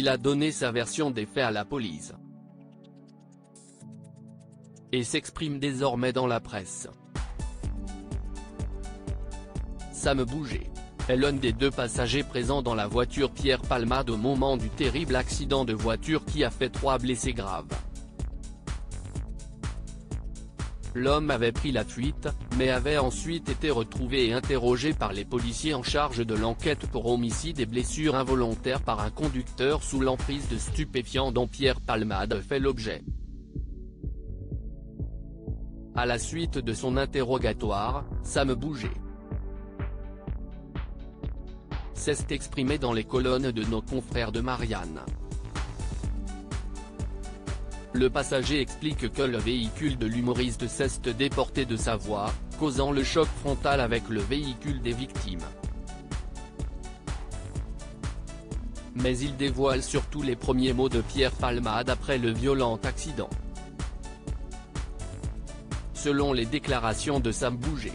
Il a donné sa version des faits à la police et s'exprime désormais dans la presse. Sam Bouget est l'un des 2 passagers présents dans la voiture Pierre Palmade au moment du terrible accident de voiture qui a fait 3 blessés graves. L'homme avait pris la fuite, mais avait ensuite été retrouvé et interrogé par les policiers en charge de l'enquête pour homicide et blessures involontaires par un conducteur sous l'emprise de stupéfiants dont Pierre Palmade fait l'objet. À la suite de son interrogatoire, Sam Bouget s'est exprimé dans les colonnes de nos confrères de Marianne. Le passager explique que le véhicule de l'humoriste s'est déporté de sa voie, causant le choc frontal avec le véhicule des victimes. Mais il dévoile surtout les premiers mots de Pierre Palmade après le violent accident. Selon les déclarations de Sam Bouget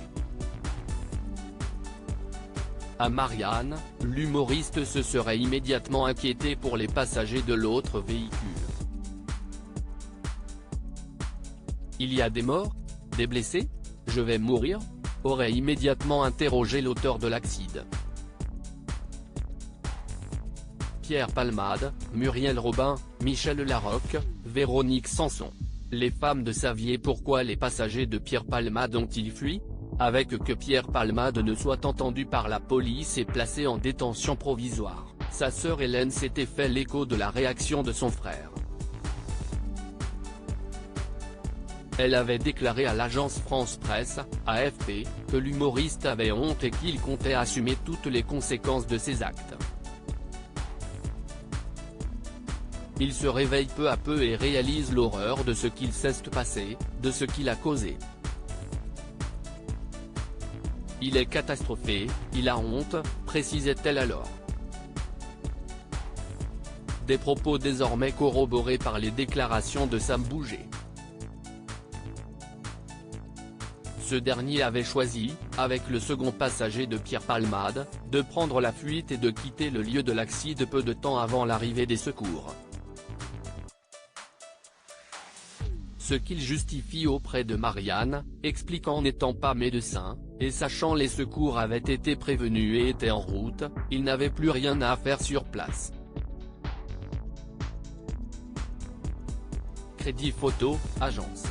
à Marianne, l'humoriste se serait immédiatement inquiété pour les passagers de l'autre véhicule. Il y a des morts? Des blessés? Je vais mourir? Aurait immédiatement interrogé l'auteur de l'accident. Pierre Palmade, Muriel Robin, Michel Larocque, Véronique Sanson. Les femmes saviez pourquoi les passagers de Pierre Palmade ont-ils fui? Avec que Pierre Palmade ne soit entendu par la police et placé en détention provisoire, sa sœur Hélène s'était fait l'écho de la réaction de son frère. Elle avait déclaré à l'agence France Presse, AFP, que l'humoriste avait honte et qu'il comptait assumer toutes les conséquences de ses actes. Il se réveille peu à peu et réalise l'horreur de ce qu'il s'est passé, de ce qu'il a causé. Il est catastrophé, il a honte, précisait-elle alors. Des propos désormais corroborés par les déclarations de Sam Bouget. Ce dernier avait choisi, avec le second passager de Pierre Palmade, de prendre la fuite et de quitter le lieu de l'accident peu de temps avant l'arrivée des secours. Ce qu'il justifie auprès de Marianne, expliquant n'étant pas médecin, et sachant les secours avaient été prévenus et étaient en route, il n'avait plus rien à faire sur place. Crédit Photo, agence.